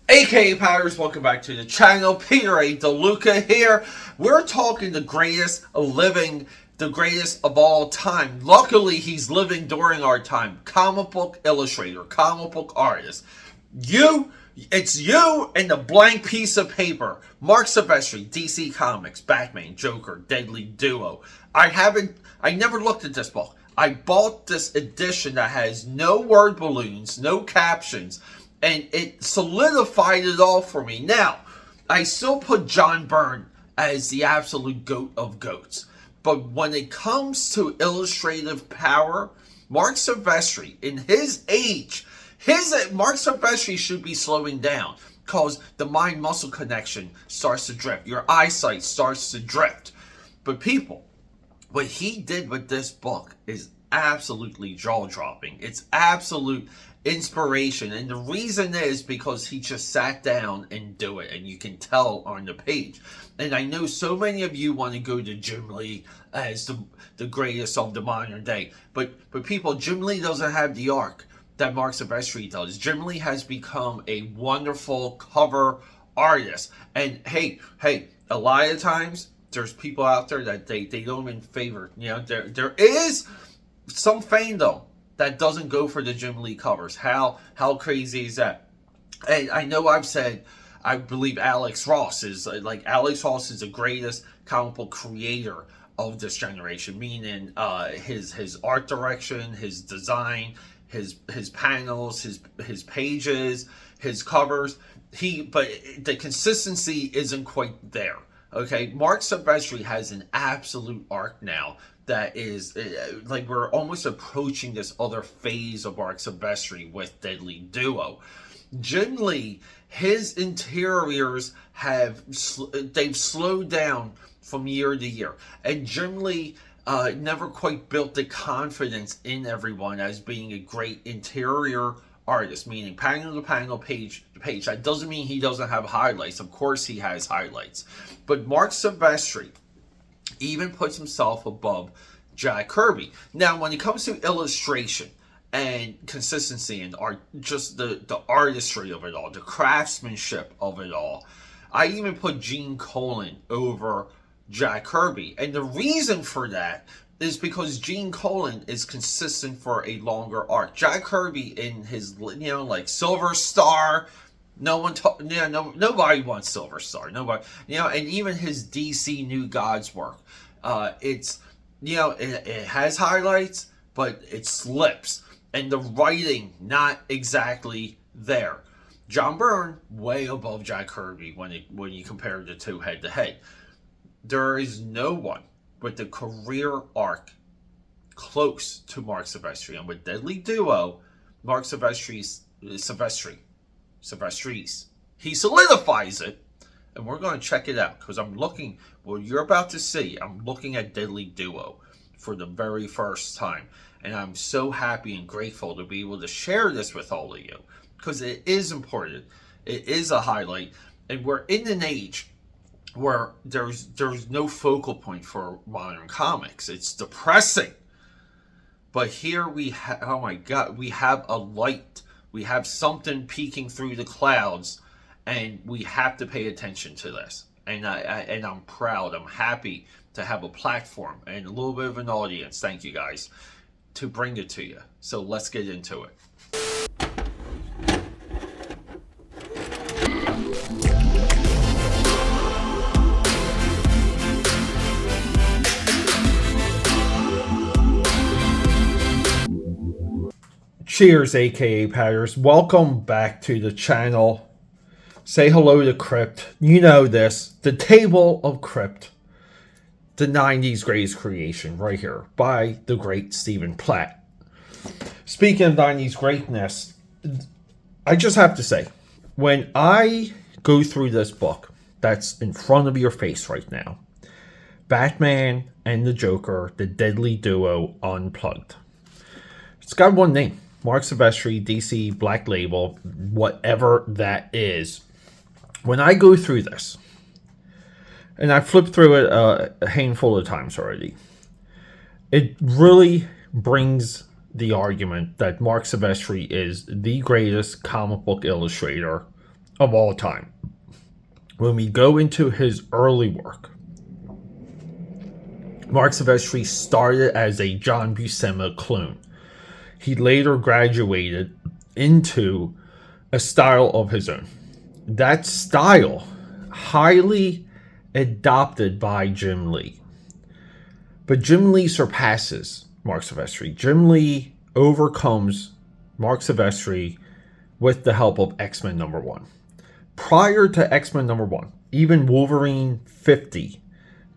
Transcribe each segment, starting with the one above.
AKA Powers, welcome back to the channel. Peter A. DeLuca here. We're talking the greatest living, the greatest of all time. Luckily, he's living during our time. Comic book illustrator, comic book artist. It's you and the blank piece of paper. Marc Silvestri, DC Comics, Batman, Joker, Deadly Duo. I never looked at this book. I bought this edition that has no word balloons, no captions, and it solidified it all for me. Now, I still put John Byrne as the absolute goat of goats. But when it comes to illustrative power, Marc Silvestri, in his age, Marc Silvestri should be slowing down because the mind-muscle connection starts to drift. Your eyesight starts to drift. But people, what he did with this book is absolutely jaw-dropping. It's absolute inspiration, and the reason is because he just sat down and do it, and you can tell on the page. And I know so many of you want to go to Jim Lee as the greatest of the modern day, but people, Jim Lee doesn't have the arc that Marc Silvestri does. Jim Lee has become a wonderful cover artist, and hey, a lot of times there's people out there that they don't even favor. You know, there is some fandom that doesn't go for the Jim Lee covers. How crazy is that? And I know I've said, I believe Alex Ross is the greatest comic book creator of this generation, meaning his art direction, his design, his panels, his pages, his covers. But the consistency isn't quite there. Okay, Marc Silvestri has an absolute arc now that is like we're almost approaching this other phase of Marc Silvestri with Deadly Duo. Jim Lee, his interiors they've slowed down from year to year, and Jim Lee never quite built the confidence in everyone as being a great interior artist, meaning panel to panel, page to page. That doesn't mean he doesn't have highlights. Of course he has highlights. But Marc Silvestri even puts himself above Jack Kirby. Now, when it comes to illustration and consistency and art, just the artistry of it all, the craftsmanship of it all, I even put Gene Colan over Jack Kirby. And the reason for that is because Gene Colan is consistent for a longer arc. Jack Kirby in his, like Silver Star, nobody wants Silver Star. Nobody, and even his DC New Gods work, it has highlights, but it slips, and the writing not exactly there. John Byrne way above Jack Kirby when you compare the two head to head. There is no one with the career arc close to Marc Silvestri, and with Deadly Duo, Marc Silvestri's, he solidifies it, and we're going to check it out because I'm looking. Well, you're about to see. I'm looking at Deadly Duo for the very first time, and I'm so happy and grateful to be able to share this with all of you because it is important. It is a highlight, and we're in an age where there's no focal point for modern comics. It's depressing. But here we have, oh my God, we have a light. We have something peeking through the clouds, and we have to pay attention to this. And I'm proud. I'm happy to have a platform and a little bit of an audience. Thank you guys to bring it to you. So let's get into it. Cheers, aka Patters. Welcome back to the channel. Say hello to Crypt. You know this. The Table of Crypt. The 90s greatest creation right here by the great Stephen Platt. Speaking of 90s greatness, I just have to say, when I go through this book that's in front of your face right now, Batman and the Joker, the Deadly Duo Unplugged. It's got one name. Marc Silvestri, DC, Black Label, whatever that is. When I go through this, and I've flipped through it a handful of times already, it really brings the argument that Marc Silvestri is the greatest comic book illustrator of all time. When we go into his early work, Marc Silvestri started as a John Buscema clone. He later graduated into a style of his own. That style, highly adopted by Jim Lee. But Jim Lee surpasses Marc Silvestri. Jim Lee overcomes Marc Silvestri with the help of X-Men #1. Prior to X-Men #1, even Wolverine 50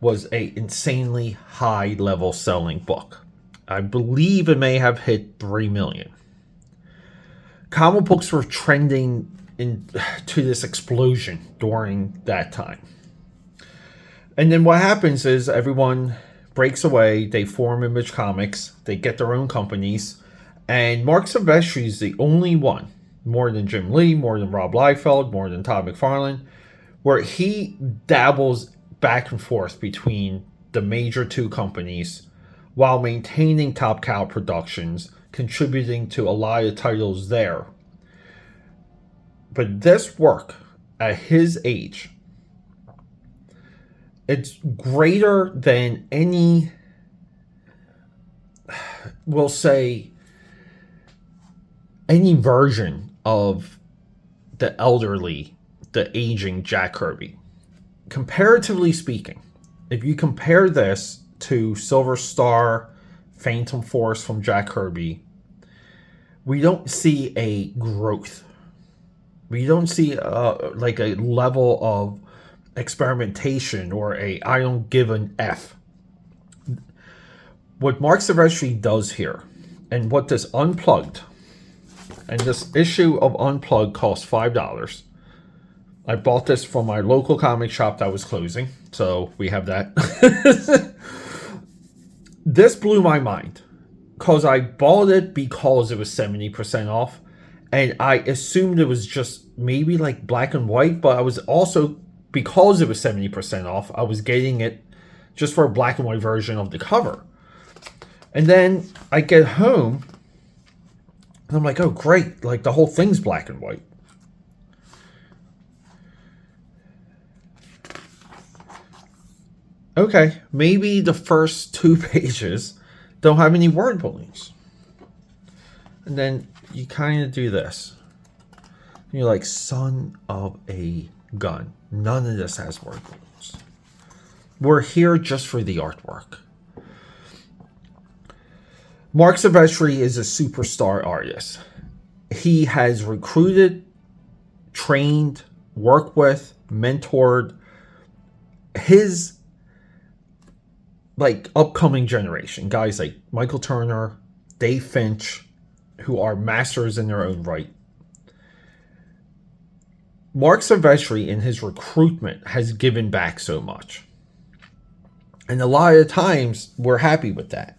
was an insanely high level selling book. I believe it may have hit 3 million. Comic books were trending into this explosion during that time. And then what happens is everyone breaks away, they form Image Comics, they get their own companies, and Marc Silvestri is the only one, more than Jim Lee, more than Rob Liefeld, more than Todd McFarlane, where he dabbles back and forth between the major two companies while maintaining Top Cow Productions, contributing to a lot of titles there. But this work, at his age, it's greater than any, we'll say, any version of the elderly, the aging Jack Kirby. Comparatively speaking, if you compare this to Silver Star, Phantom Force from Jack Kirby, we don't see a growth. We don't see like a level of experimentation or a I don't give an F. What Marc Silvestri does here, and what this Unplugged, and this issue of Unplugged costs $5. I bought this from my local comic shop that was closing, so we have that. This blew my mind because I bought it because it was 70% off, and I assumed it was just maybe like black and white, but I was also, because it was 70% off, I was getting it just for a black and white version of the cover. And then I get home and I'm like, oh great, like the whole thing's black and white. Okay, maybe the first 2 pages don't have any word balloons. And then you kind of do this. You're like, son of a gun. None of this has word balloons. We're here just for the artwork. Marc Silvestri is a superstar artist. He has recruited, trained, worked with, mentored his like upcoming generation. Guys like Michael Turner, Dave Finch, who are masters in their own right. Marc Silvestri in his recruitment has given back so much. And a lot of times we're happy with that.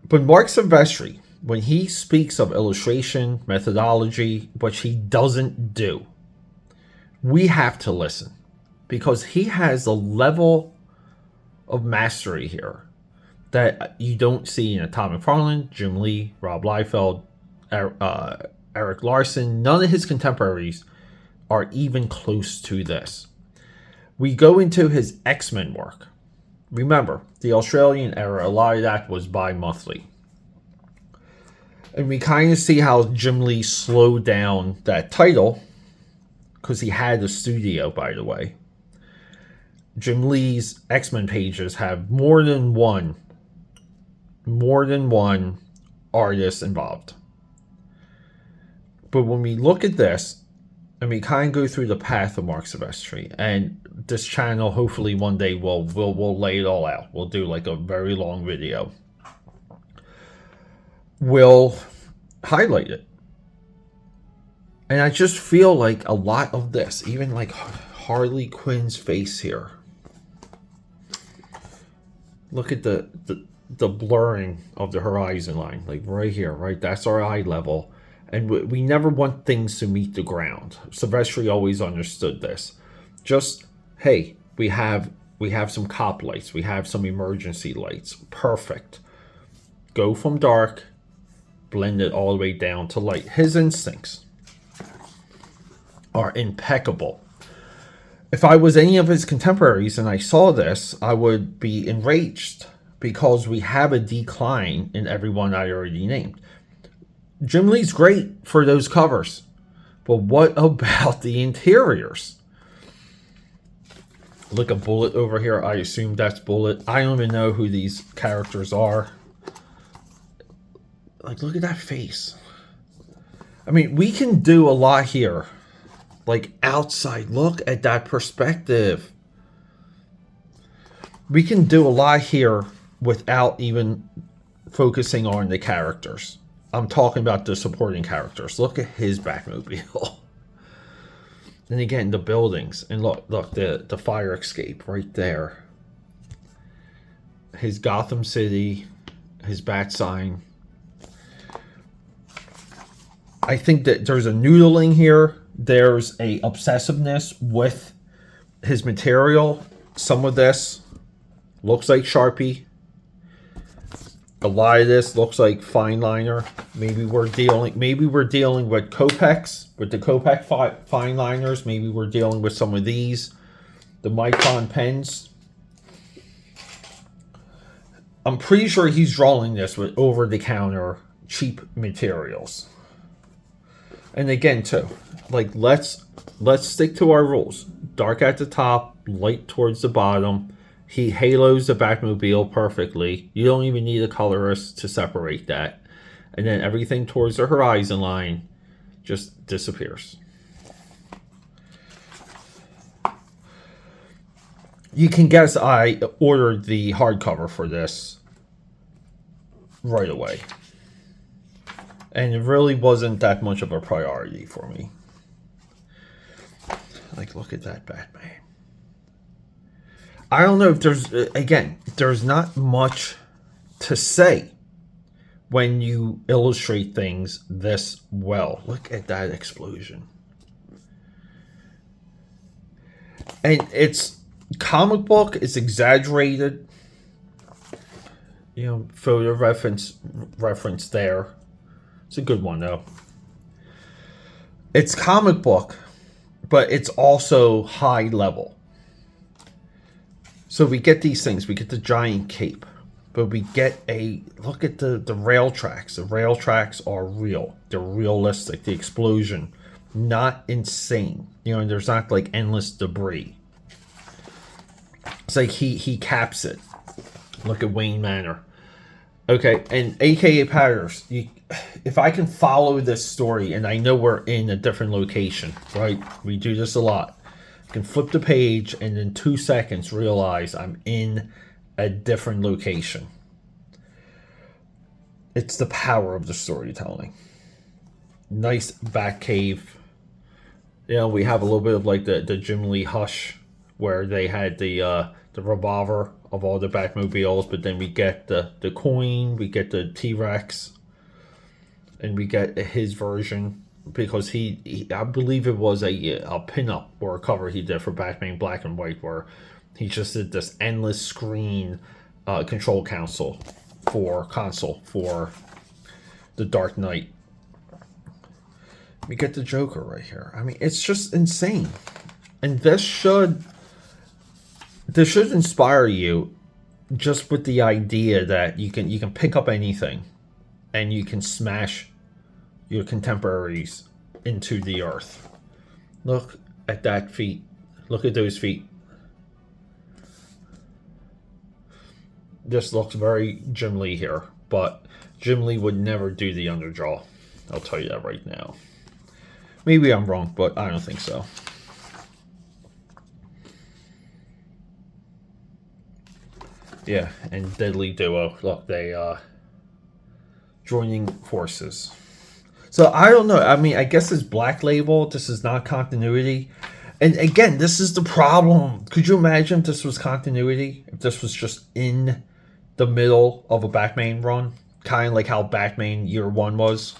But Marc Silvestri, when he speaks of illustration, methodology, which he doesn't do, we have to listen. Because he has a level of mastery here that you don't see in Todd McFarlane, Jim Lee, Rob Liefeld, Eric Larson. None of his contemporaries are even close to this. We go into his X-Men work. Remember, the Australian era, a lot of that was bi-monthly. And we kind of see how Jim Lee slowed down that title, because he had a studio, by the way. Jim Lee's X-Men pages have more than one artist involved. But when we look at this, and we kind of go through the path of Marc Silvestri, and this channel, hopefully one day we'll lay it all out. We'll do like a very long video. We'll highlight it. And I just feel like a lot of this, even like Harley Quinn's face here. Look at the blurring of the horizon line, like right here, right? That's our eye level. And we never want things to meet the ground. Silvestri always understood this. Just, hey, we have some cop lights. We have some emergency lights. Perfect. Go from dark, blend it all the way down to light. His instincts. are impeccable. If I was any of his contemporaries and I saw this, I would be enraged because we have a decline in everyone I already named. Jim Lee's great for those covers, but what about the interiors? Look, a Bullet over here. I assume that's Bullet. I don't even know who these characters are. Like, look at that face. I mean, we can do a lot here. Like, outside, look at that perspective. We can do a lot here without even focusing on the characters. I'm talking about the supporting characters. Look at his Batmobile. And again, the buildings. And look, the fire escape right there. His Gotham City, his bat sign. I think that there's a noodling here. There's a obsessiveness with his material. Some of this looks like Sharpie. A lot of this looks like fine liner. Maybe we're dealing with Copex, with the Copex fine liners. Maybe we're dealing with some of these, the Micron pens. I'm pretty sure he's drawing this with over-the-counter cheap materials. And again, too, like let's stick to our rules. Dark at the top, light towards the bottom. He halos the Batmobile perfectly. You don't even need a colorist to separate that. And then everything towards the horizon line just disappears. You can guess I ordered the hardcover for this right away. And it really wasn't that much of a priority for me. Like, look at that Batman. I don't know if there's not much to say when you illustrate things this well. Look at that explosion. And it's comic book, it's exaggerated. You know, photo reference there. It's a good one, though. It's comic book, but it's also high level. So we get these things. We get the giant cape. But we get look at the rail tracks. The rail tracks are real. They're realistic. The explosion, not insane. You know, and there's not like endless debris. It's like he caps it. Look at Wayne Manor. Okay, and AKA Patters, if I can follow this story, and I know we're in a different location, right? We do this a lot. I can flip the page and in 2 seconds realize I'm in a different location. It's the power of the storytelling. Nice back cave. You know, we have a little bit of like the Jim Lee Hush, where they had the revolver of all the Batmobiles, but then we get the coin, we get the T-Rex, and we get his version, because he I believe it was a pinup or a cover he did for Batman Black and White, where he just did this endless screen control console for the Dark Knight. We get the Joker right here. I mean, it's just insane, and this should inspire you, just with the idea that you can pick up anything and you can smash your contemporaries into the earth. Look at that feet. Look at those feet. This looks very Jim Lee here, but Jim Lee would never do the underjaw. I'll tell you that right now. Maybe I'm wrong, but I don't think so. Yeah, and Deadly Duo. Look, they joining forces. So I don't know. I mean, I guess it's Black Label. This is not continuity. And again, this is the problem. Could you imagine if this was continuity? If this was just in the middle of a Batman run? Kind of like how Batman Year One was.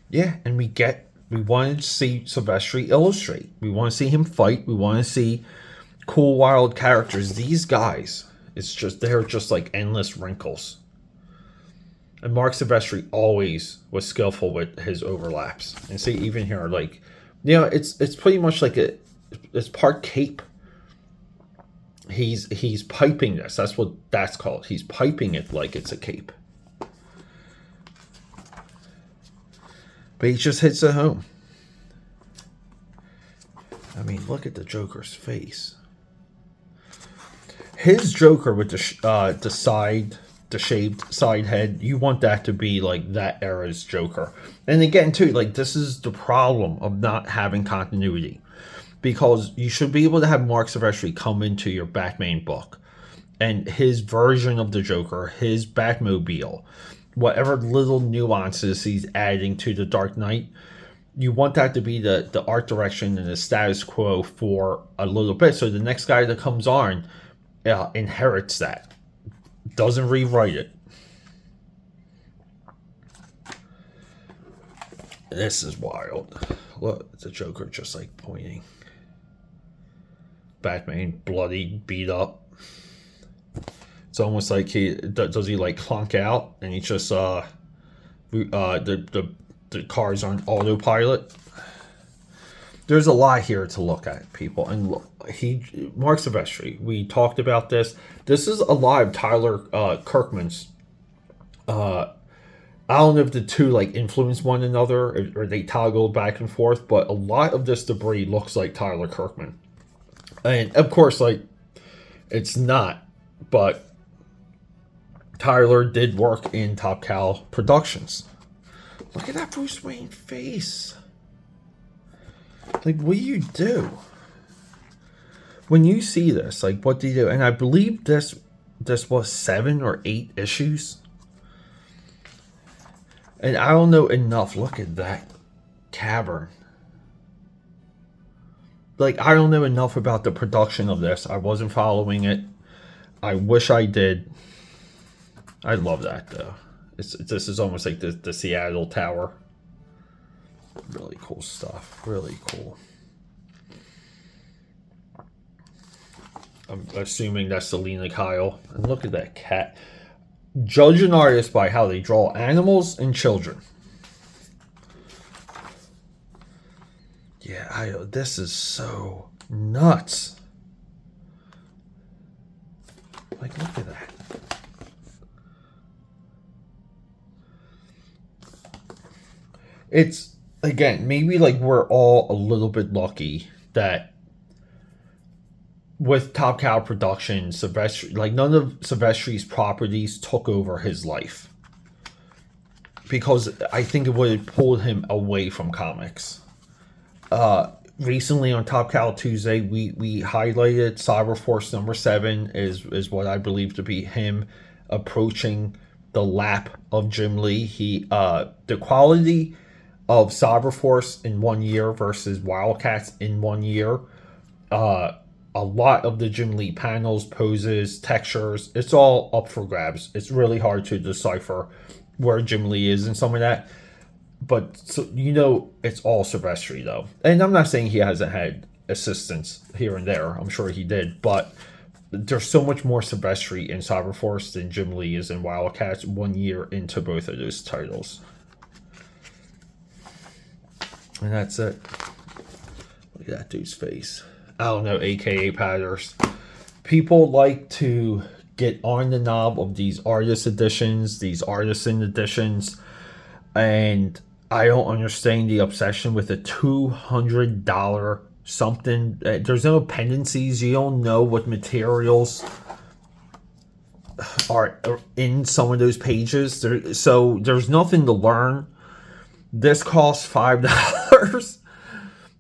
Yeah, and we wanted to see Silvestri illustrate. We want to see him fight. We want to see cool, wild characters. These guys, they're just like endless wrinkles. And Marc Silvestri always was skillful with his overlaps. And see, even here, like, You know, it's pretty much like it's part cape. He's piping this. That's what that's called. He's piping it like it's a cape. But he just hits it home. I mean, look at the Joker's face. His Joker with the shaved side head, you want that to be like that era's Joker. And again, too, like this is the problem of not having continuity. Because you should be able to have Marc Silvestri come into your Batman book and his version of the Joker, his Batmobile, whatever little nuances he's adding to the Dark Knight, you want that to be the art direction and the status quo for a little bit. So the next guy that comes on inherits that, doesn't rewrite it. This is wild. Look, the Joker just like pointing. Batman bloody, beat up. It's almost like does he like clunk out and he just the car's on autopilot. There's a lot here to look at, people. And look, Marc Silvestri, we talked about this. This is a lot of Tyler Kirkman's. I don't know if the two like influence one another or they toggle back and forth, but a lot of this debris looks like Tyler Kirkman. And of course, like, it's not, but Tyler did work in Top Cow Productions. Look at that Bruce Wayne face. Like, what do you do? When you see this, like, what do you do? And I believe this was 7 or 8 issues. And I don't know enough. Look at that cavern. Like, I don't know enough about the production of this. I wasn't following it. I wish I did. I love that, though. This is almost like the Seattle Tower. Really cool stuff. Really cool. I'm assuming that's Selena Kyle. And look at that cat. Judge an artist by how they draw animals and children. Yeah, this is so nuts. Like, look at that. It's, again, maybe like we're all a little bit lucky that with Top Cow Productions, Silvestri, like none of Silvestri's properties took over his life. Because I think it would have pulled him away from comics. Recently on Top Cow Tuesday, we highlighted Cyberforce number 7 is what I believe to be him approaching the lap of Jim Lee. The quality of Cyberforce in 1 year versus Wildcats in 1 year, a lot of the Jim Lee panels, poses, textures, it's all up for grabs. It's really hard to decipher where Jim Lee is in some of that. But, so, you know, it's all Silvestri, though. And I'm not saying he hasn't had assistance here and there. I'm sure he did. But there's so much more Silvestri in Cyberforce than Jim Lee is in Wildcats 1 year into both of those titles. And that's it. Look at that dude's face. I don't know, AKA Patters. People like to get on the knob of these artist editions, these artisan editions, and I don't understand the obsession with a $200 something. There's no appendices. You don't know what materials are in some of those pages. So there's nothing to learn. This costs $5.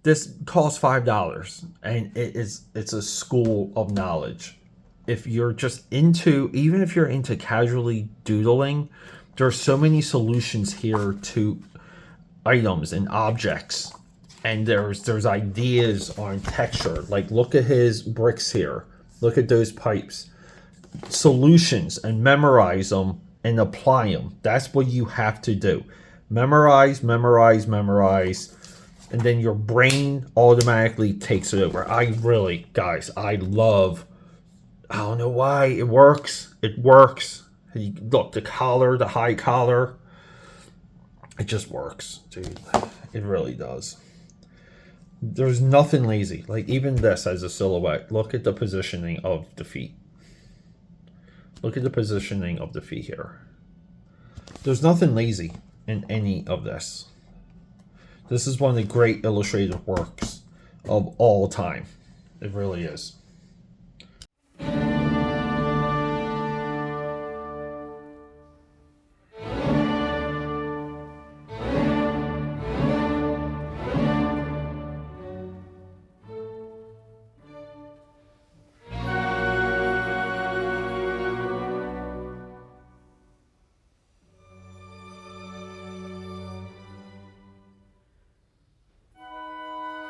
This costs $5, and it's a school of knowledge. If you're just into, even if you're into casually doodling, there's so many solutions here to items and objects, and there's ideas on texture. Like, look at his bricks here. Look at those pipes. Solutions, and memorize them and apply them. That's what you have to do. Memorize, memorize, memorize. And then your brain automatically takes it over. Guys, I don't know why. It works. It works. Look, the collar, the high collar. It just works, dude. It really does. There's nothing lazy. Like even this as a silhouette. Look at the positioning of the feet. Look at the positioning of the feet here. There's nothing lazy in any of this. This is one of the great illustrated works of all time. It really is.